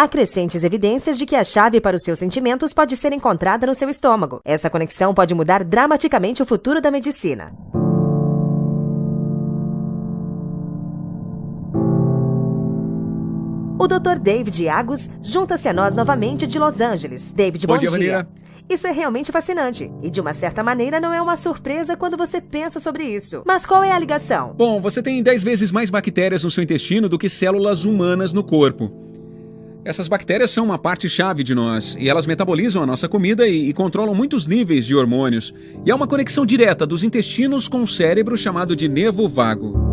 Há crescentes evidências de que a chave para os seus sentimentos pode ser encontrada no seu estômago. Essa conexão pode mudar dramaticamente o futuro da medicina. O Dr. David Agus junta-se a nós novamente de Los Angeles. David, bom dia. Maria. Isso é realmente fascinante. E de uma certa maneira não é uma surpresa quando você pensa sobre isso. Mas qual é a ligação? Bom, você tem 10 vezes mais bactérias no seu intestino do que células humanas no corpo. Essas bactérias são uma parte-chave de nós, e elas metabolizam a nossa comida e controlam muitos níveis de hormônios. E há uma conexão direta dos intestinos com o cérebro chamado de nervo vago.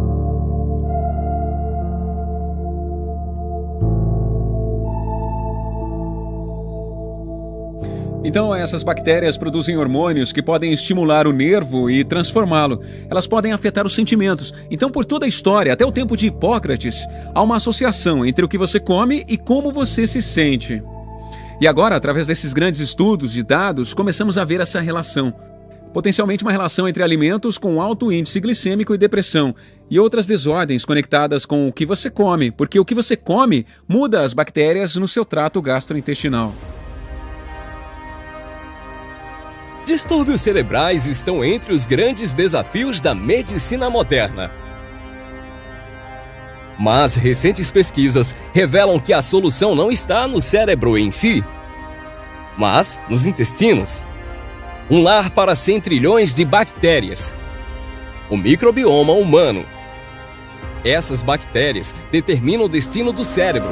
Então, essas bactérias produzem hormônios que podem estimular o nervo e transformá-lo. Elas podem afetar os sentimentos. Então, por toda a história, até o tempo de Hipócrates, há uma associação entre o que você come e como você se sente. E agora, através desses grandes estudos e dados, começamos a ver essa relação. Potencialmente uma relação entre alimentos com alto índice glicêmico e depressão, e outras desordens conectadas com o que você come, porque o que você come muda as bactérias no seu trato gastrointestinal. Distúrbios cerebrais estão entre os grandes desafios da medicina moderna. Mas recentes pesquisas revelam que a solução não está no cérebro em si, mas nos intestinos. Um lar para 100 trilhões de bactérias. O microbioma humano. Essas bactérias determinam o destino do cérebro.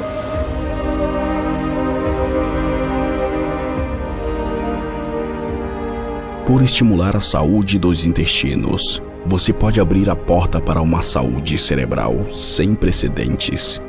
Por estimular a saúde dos intestinos, você pode abrir a porta para uma saúde cerebral sem precedentes.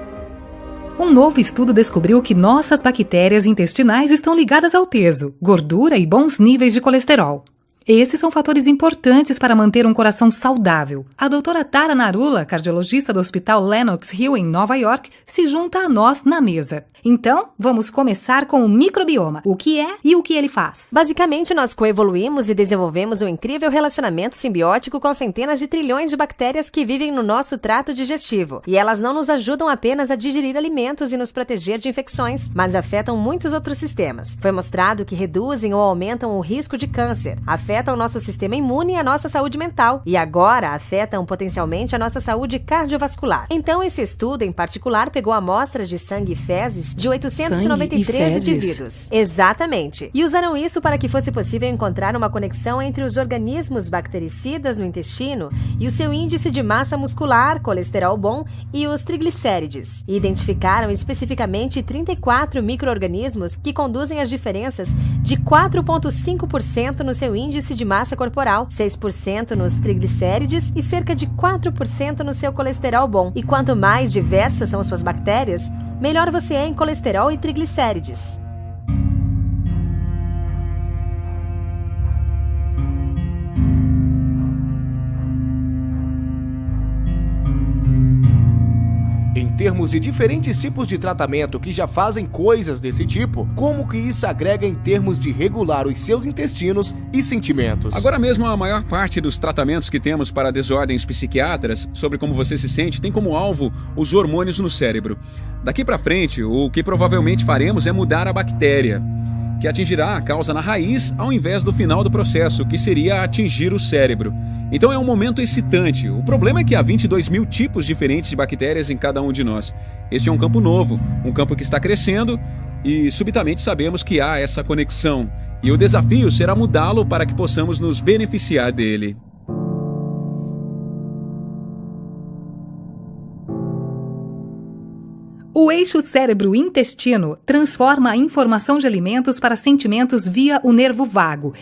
Um novo estudo descobriu que nossas bactérias intestinais estão ligadas ao peso, gordura e bons níveis de colesterol. Esses são fatores importantes para manter um coração saudável. A doutora Tara Narula, cardiologista do Hospital Lenox Hill, em Nova York, se junta a nós na mesa. Então, vamos começar com o microbioma. O que é e o que ele faz? Basicamente, nós coevoluímos e desenvolvemos um incrível relacionamento simbiótico com centenas de trilhões de bactérias que vivem no nosso trato digestivo. E elas não nos ajudam apenas a digerir alimentos e nos proteger de infecções, mas afetam muitos outros sistemas. Foi mostrado que reduzem ou aumentam o risco de câncer, afetam o nosso sistema imune e a nossa saúde mental, e agora afetam potencialmente a nossa saúde cardiovascular. Então, esse estudo, em particular, pegou amostras de sangue e fezes de 893 indivíduos. Exatamente. E usaram isso para que fosse possível encontrar uma conexão entre os organismos bactericidas no intestino e o seu índice de massa muscular, colesterol bom e os triglicérides. E identificaram especificamente 34 micro-organismos que conduzem as diferenças de 4,5% no seu índice de massa corporal, 6% nos triglicérides e cerca de 4% no seu colesterol bom. E quanto mais diversas são suas bactérias, melhor você é em colesterol e triglicérides. Em termos de diferentes tipos de tratamento que já fazem coisas desse tipo, como que isso agrega em termos de regular os seus intestinos e sentimentos? Agora mesmo, a maior parte dos tratamentos que temos para desordens psiquiátricas sobre como você se sente tem como alvo os hormônios no cérebro. Daqui para frente, o que provavelmente faremos é mudar a bactéria, que atingirá a causa na raiz ao invés do final do processo, que seria atingir o cérebro. Então é um momento excitante. O problema é que há 22 mil tipos diferentes de bactérias em cada um de nós. Este é um campo novo, um campo que está crescendo e subitamente sabemos que há essa conexão. E o desafio será mudá-lo para que possamos nos beneficiar dele. O eixo cérebro-intestino transforma a informação de alimentos para sentimentos via o nervo vago.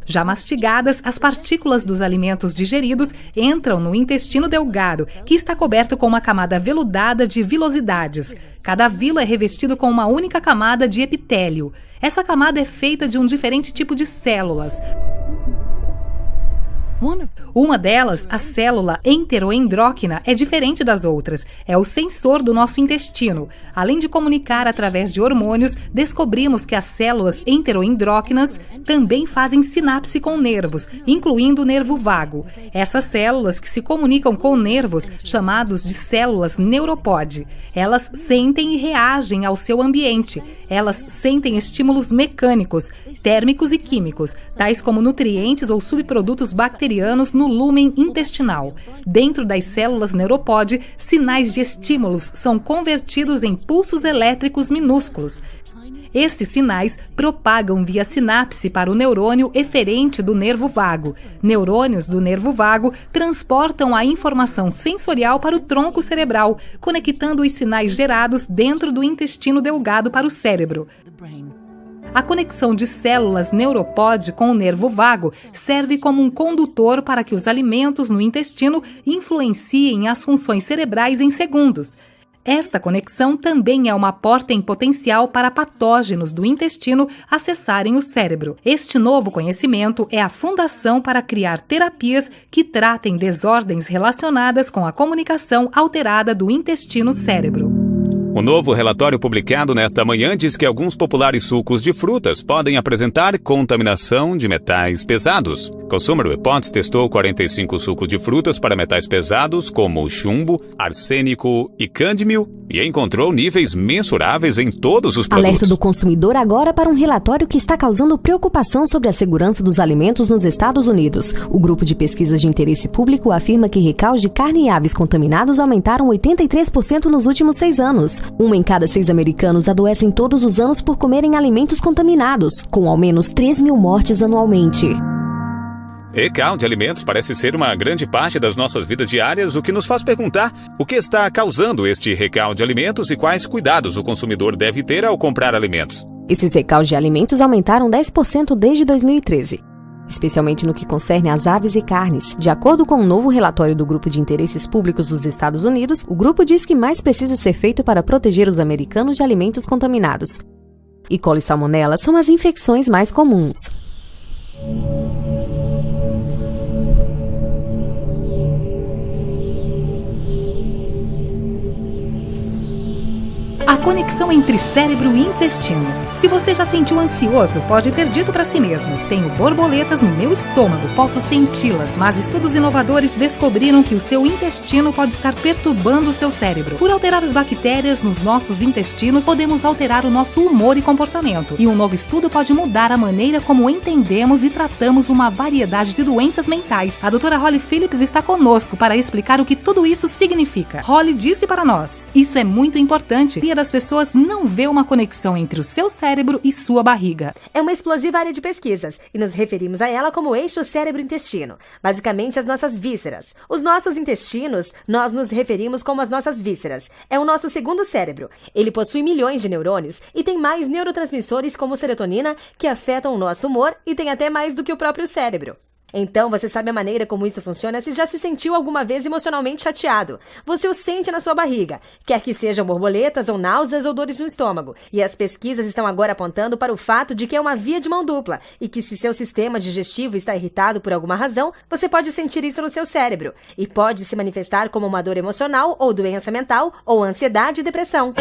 Já mastigadas, as partículas dos alimentos digeridos entram no intestino delgado, que está coberto com uma camada veludada de vilosidades. Cada vilo é revestido com uma única camada de epitélio. Essa camada é feita de um diferente tipo de células. Uma delas, a célula enteroendócrina, é diferente das outras. É o sensor do nosso intestino. Além de comunicar através de hormônios, descobrimos que as células enteroendócrinas também fazem sinapse com nervos, incluindo o nervo vago. Essas células que se comunicam com nervos, chamados de células neuropode. Elas sentem e reagem ao seu ambiente. Elas sentem estímulos mecânicos, térmicos e químicos, tais como nutrientes ou subprodutos bacterianos no lúmen intestinal. Dentro das células neuropode, sinais de estímulos são convertidos em pulsos elétricos minúsculos. Esses sinais propagam via sinapse para o neurônio eferente do nervo vago. Neurônios do nervo vago transportam a informação sensorial para o tronco cerebral, conectando os sinais gerados dentro do intestino delgado para o cérebro. A conexão de células neuropode com o nervo vago serve como um condutor para que os alimentos no intestino influenciem as funções cerebrais em segundos. Esta conexão também é uma porta em potencial para patógenos do intestino acessarem o cérebro. Este novo conhecimento é a fundação para criar terapias que tratem desordens relacionadas com a comunicação alterada do intestino-cérebro. O novo relatório publicado nesta manhã diz que alguns populares sucos de frutas podem apresentar contaminação de metais pesados. Consumer Reports testou 45 sucos de frutas para metais pesados como chumbo, arsênico e cádmio e encontrou níveis mensuráveis em todos os produtos. Alerta do consumidor agora para um relatório que está causando preocupação sobre a segurança dos alimentos nos Estados Unidos. O grupo de pesquisas de interesse público afirma que recalques de carne e aves contaminados aumentaram 83% nos últimos 6 anos. 1 em cada 6 americanos adoecem todos os anos por comerem alimentos contaminados, com ao menos 3 mil mortes anualmente. Recalque de alimentos parece ser uma grande parte das nossas vidas diárias, o que nos faz perguntar o que está causando este recalque de alimentos e quais cuidados o consumidor deve ter ao comprar alimentos. Esses recalques de alimentos aumentaram 10% desde 2013. Especialmente no que concerne às aves e carnes. De acordo com um novo relatório do Grupo de Interesses Públicos dos Estados Unidos, o grupo diz que mais precisa ser feito para proteger os americanos de alimentos contaminados. E coli e salmonela são as infecções mais comuns. A conexão entre cérebro e intestino. Se você já sentiu ansioso, pode ter dito para si mesmo: tenho borboletas no meu estômago, posso senti-las. Mas estudos inovadores descobriram que o seu intestino pode estar perturbando o seu cérebro. Por alterar as bactérias nos nossos intestinos, podemos alterar o nosso humor e comportamento. E um novo estudo pode mudar a maneira como entendemos e tratamos uma variedade de doenças mentais. A doutora Holly Phillips está conosco para explicar o que tudo isso significa. Holly disse para nós: isso é muito importante. A maioria das pessoas não vê uma conexão entre o seu cérebro e sua barriga. É uma explosiva área de pesquisas e nos referimos a ela como eixo cérebro-intestino, basicamente as nossas vísceras. Os nossos intestinos, nós nos referimos como as nossas vísceras. É o nosso segundo cérebro. Ele possui milhões de neurônios e tem mais neurotransmissores como serotonina que afetam o nosso humor e tem até mais do que o próprio cérebro. Então, você sabe a maneira como isso funciona se já se sentiu alguma vez emocionalmente chateado. Você o sente na sua barriga, quer que sejam borboletas ou náuseas ou dores no estômago. E as pesquisas estão agora apontando para o fato de que é uma via de mão dupla e que se seu sistema digestivo está irritado por alguma razão, você pode sentir isso no seu cérebro. E pode se manifestar como uma dor emocional ou doença mental ou ansiedade e depressão.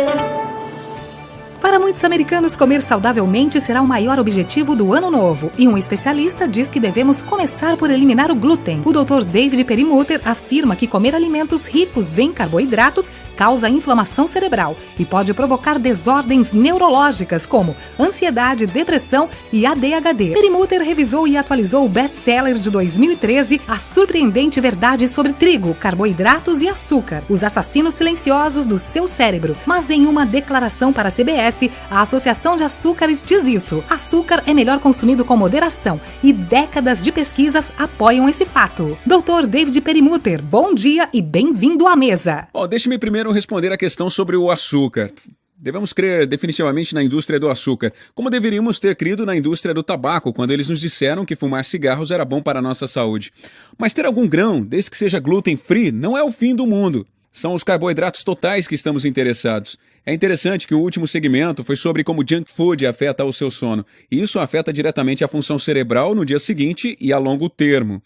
Para muitos americanos, comer saudavelmente será o maior objetivo do ano novo. E um especialista diz que devemos começar por eliminar o glúten. O Dr. David Perlmutter afirma que comer alimentos ricos em carboidratos causa inflamação cerebral e pode provocar desordens neurológicas como ansiedade, depressão e ADHD. Perlmutter revisou e atualizou o best-seller de 2013, A Surpreendente Verdade sobre Trigo, Carboidratos e Açúcar, os assassinos silenciosos do seu cérebro. Mas em uma declaração para a CBS, a Associação de Açúcares diz isso: açúcar é melhor consumido com moderação e décadas de pesquisas apoiam esse fato. Dr. David Perlmutter, bom dia e bem-vindo à mesa. Bom, deixe-me primeiro responder a questão sobre o açúcar. Devemos crer definitivamente na indústria do açúcar, como deveríamos ter crido na indústria do tabaco, quando eles nos disseram que fumar cigarros era bom para a nossa saúde. Mas ter algum grão, desde que seja gluten-free, não é o fim do mundo. São os carboidratos totais que estamos interessados. É interessante que o último segmento foi sobre como junk food afeta o seu sono. E isso afeta diretamente a função cerebral no dia seguinte e a longo termo.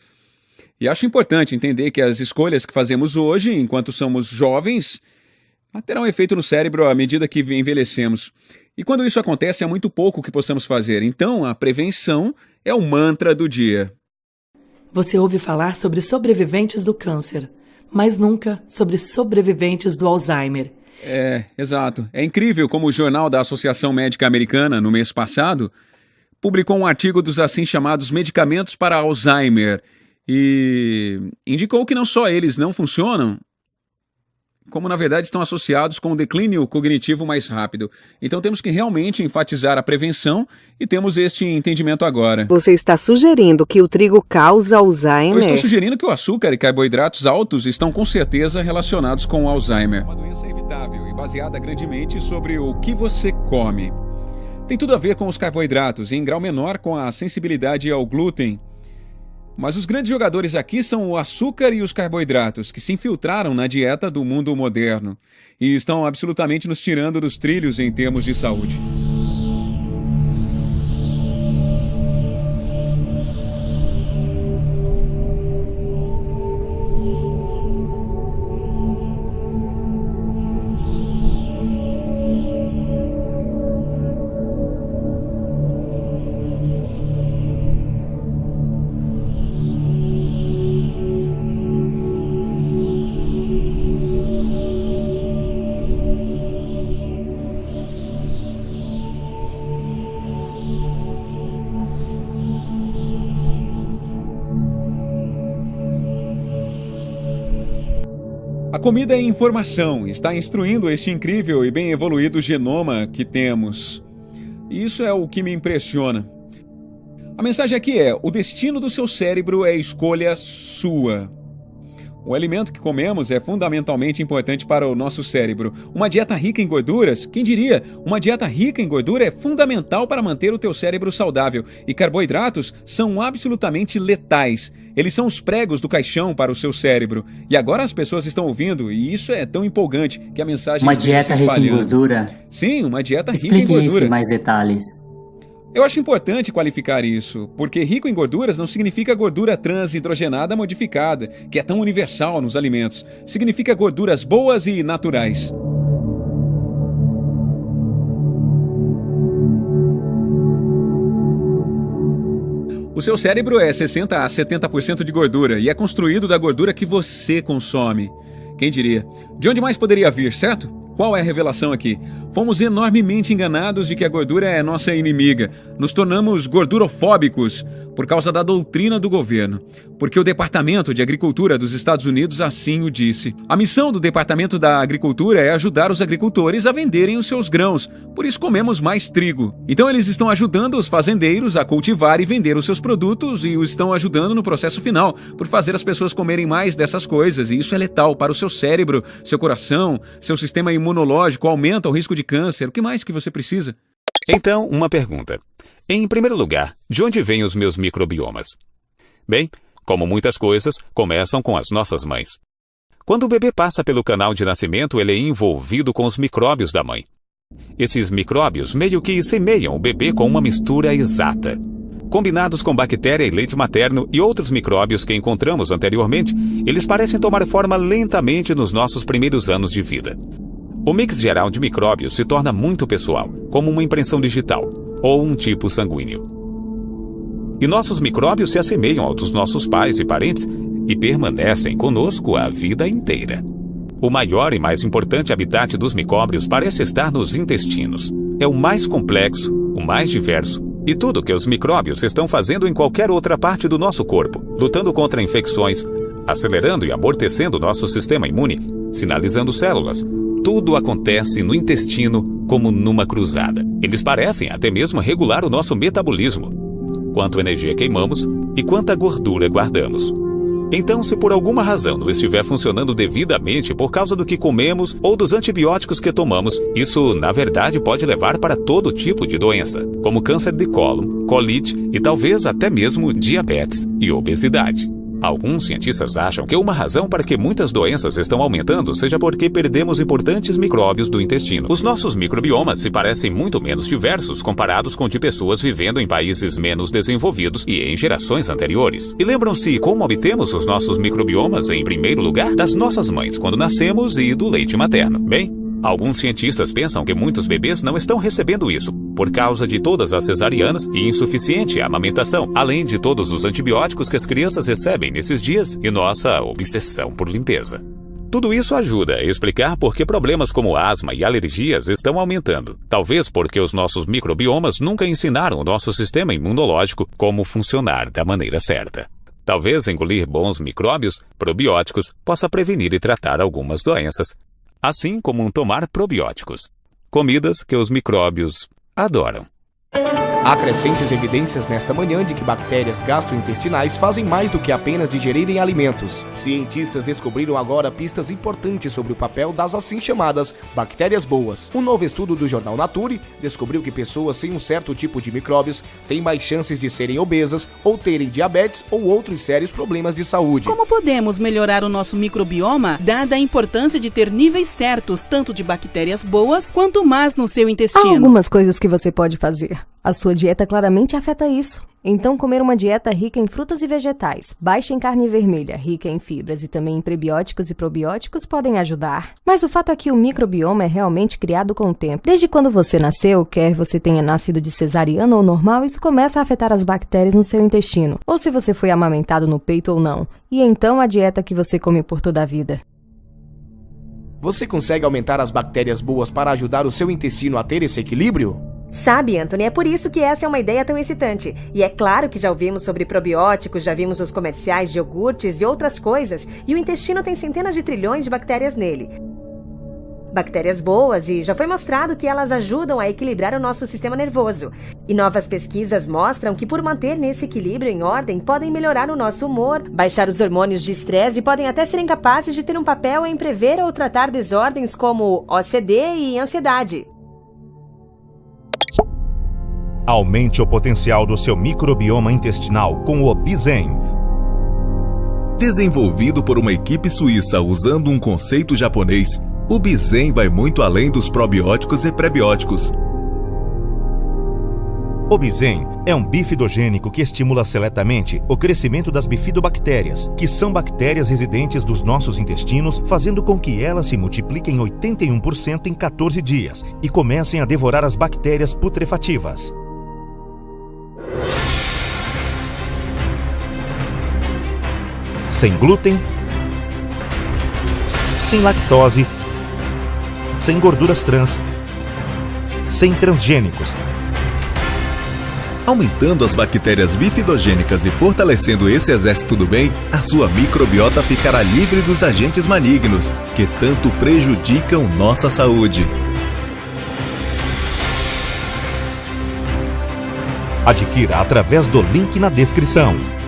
E acho importante entender que as escolhas que fazemos hoje, enquanto somos jovens, terão efeito no cérebro à medida que envelhecemos. E quando isso acontece, é muito pouco que possamos fazer. Então, a prevenção é o mantra do dia. Você ouve falar sobre sobreviventes do câncer, mas nunca sobre sobreviventes do Alzheimer. Exato. É incrível como o Jornal da Associação Médica Americana, no mês passado, publicou um artigo dos assim chamados medicamentos para Alzheimer e indicou que não só eles não funcionam, como na verdade estão associados com um declínio cognitivo mais rápido. Então temos que realmente enfatizar a prevenção e temos este entendimento agora. Você está sugerindo que o trigo causa Alzheimer? Eu estou sugerindo que o açúcar e carboidratos altos estão com certeza relacionados com o Alzheimer. Uma doença evitável e baseada grandemente sobre o que você come. Tem tudo a ver com os carboidratos e em grau menor com a sensibilidade ao glúten. Mas os grandes jogadores aqui são o açúcar e os carboidratos, que se infiltraram na dieta do mundo moderno e estão absolutamente nos tirando dos trilhos em termos de saúde. A comida é informação, está instruindo este incrível e bem evoluído genoma que temos. E isso é o que me impressiona. A mensagem aqui é: o destino do seu cérebro é escolha sua. O alimento que comemos é fundamentalmente importante para o nosso cérebro. Uma dieta rica em gorduras, quem diria? Uma dieta rica em gordura é fundamental para manter o teu cérebro saudável. E carboidratos são absolutamente letais. Eles são os pregos do caixão para o seu cérebro. E agora as pessoas estão ouvindo, e isso é tão empolgante que a mensagem Uma está dieta se espalhando. rica em gordura? Sim, uma dieta rica em Explique gordura. isso em mais detalhes. Eu acho importante qualificar isso, porque rico em gorduras não significa gordura transhidrogenada modificada, que é tão universal nos alimentos. Significa gorduras boas e naturais. O seu cérebro é 60% a 70% de gordura e é construído da gordura que você consome. Quem diria? De onde mais poderia vir, certo? Qual é a revelação aqui? Fomos enormemente enganados de que a gordura é nossa inimiga. Nos tornamos gordurofóbicos por causa da doutrina do governo. Porque o Departamento de Agricultura dos Estados Unidos assim o disse. A missão do Departamento da Agricultura é ajudar os agricultores a venderem os seus grãos. Por isso comemos mais trigo. Então eles estão ajudando os fazendeiros a cultivar e vender os seus produtos e os estão ajudando no processo final, por fazer as pessoas comerem mais dessas coisas. E isso é letal para o seu cérebro, seu coração, seu sistema imunológico, aumenta o risco de câncer. O que mais que você precisa? Então, uma pergunta. Em primeiro lugar, de onde vêm os meus microbiomas? Bem, como muitas coisas, começam com as nossas mães. Quando o bebê passa pelo canal de nascimento, ele é envolvido com os micróbios da mãe. Esses micróbios meio que semeiam o bebê com uma mistura exata. Combinados com bactéria e leite materno e outros micróbios que encontramos anteriormente, eles parecem tomar forma lentamente nos nossos primeiros anos de vida. O mix geral de micróbios se torna muito pessoal, como uma impressão digital, ou um tipo sanguíneo. E nossos micróbios se assemelham aos dos nossos pais e parentes e permanecem conosco a vida inteira. O maior e mais importante habitat dos micróbios parece estar nos intestinos. É o mais complexo, o mais diverso, e tudo que os micróbios estão fazendo em qualquer outra parte do nosso corpo, lutando contra infecções, acelerando e amortecendo nosso sistema imune, sinalizando células. Tudo acontece no intestino como numa cruzada. Eles parecem até mesmo regular o nosso metabolismo, quanta energia queimamos e quanta gordura guardamos. Então, se por alguma razão não estiver funcionando devidamente por causa do que comemos ou dos antibióticos que tomamos, isso, na verdade, pode levar para todo tipo de doença, como câncer de cólon, colite e talvez até mesmo diabetes e obesidade. Alguns cientistas acham que uma razão para que muitas doenças estão aumentando seja porque perdemos importantes micróbios do intestino. Os nossos microbiomas se parecem muito menos diversos comparados com de pessoas vivendo em países menos desenvolvidos e em gerações anteriores. E lembram-se como obtemos os nossos microbiomas em primeiro lugar? Das nossas mães quando nascemos e do leite materno. Bem, alguns cientistas pensam que muitos bebês não estão recebendo isso por causa de todas as cesarianas e insuficiente amamentação, além de todos os antibióticos que as crianças recebem nesses dias e nossa obsessão por limpeza. Tudo isso ajuda a explicar por que problemas como asma e alergias estão aumentando. Talvez porque os nossos microbiomas nunca ensinaram o nosso sistema imunológico como funcionar da maneira certa. Talvez engolir bons micróbios, probióticos, possa prevenir e tratar algumas doenças, assim como tomar probióticos, comidas que os micróbios adoram. Há crescentes evidências nesta manhã de que bactérias gastrointestinais fazem mais do que apenas digerirem alimentos. Cientistas descobriram agora pistas importantes sobre o papel das assim chamadas bactérias boas. Um novo estudo do jornal Nature descobriu que pessoas sem um certo tipo de micróbios têm mais chances de serem obesas ou terem diabetes ou outros sérios problemas de saúde. Como podemos melhorar o nosso microbioma, dada a importância de ter níveis certos tanto de bactérias boas quanto más no seu intestino? Há algumas coisas que você pode fazer. A sua dieta claramente afeta isso. Então, comer uma dieta rica em frutas e vegetais, baixa em carne vermelha, rica em fibras e também em prebióticos e probióticos podem ajudar. Mas o fato é que o microbioma é realmente criado com o tempo. Desde quando você nasceu, quer você tenha nascido de cesariana ou normal, isso começa a afetar as bactérias no seu intestino. Ou se você foi amamentado no peito ou não. E então a dieta que você come por toda a vida. Você consegue aumentar as bactérias boas para ajudar o seu intestino a ter esse equilíbrio? Sabe, Anthony, é por isso que essa é uma ideia tão excitante. E é claro que já ouvimos sobre probióticos, já vimos os comerciais de iogurtes e outras coisas, e o intestino tem centenas de trilhões de bactérias nele. Bactérias boas, e já foi mostrado que elas ajudam a equilibrar o nosso sistema nervoso. E novas pesquisas mostram que por manter nesse equilíbrio em ordem, podem melhorar o nosso humor, baixar os hormônios de estresse e podem até serem capazes de ter um papel em prever ou tratar desordens como OCD e ansiedade. Aumente o potencial do seu microbioma intestinal com o Bizen. Desenvolvido por uma equipe suíça usando um conceito japonês, o Bizen vai muito além dos probióticos e prebióticos. O Bizen é um bifidogênico que estimula seletamente o crescimento das bifidobactérias, que são bactérias residentes dos nossos intestinos, fazendo com que elas se multipliquem 81% em 14 dias e comecem a devorar as bactérias putrefativas. Sem glúten, sem lactose, sem gorduras trans, sem transgênicos. Aumentando as bactérias bifidogênicas e fortalecendo esse exército do bem, a sua microbiota ficará livre dos agentes malignos que tanto prejudicam nossa saúde. Adquira através do link na descrição.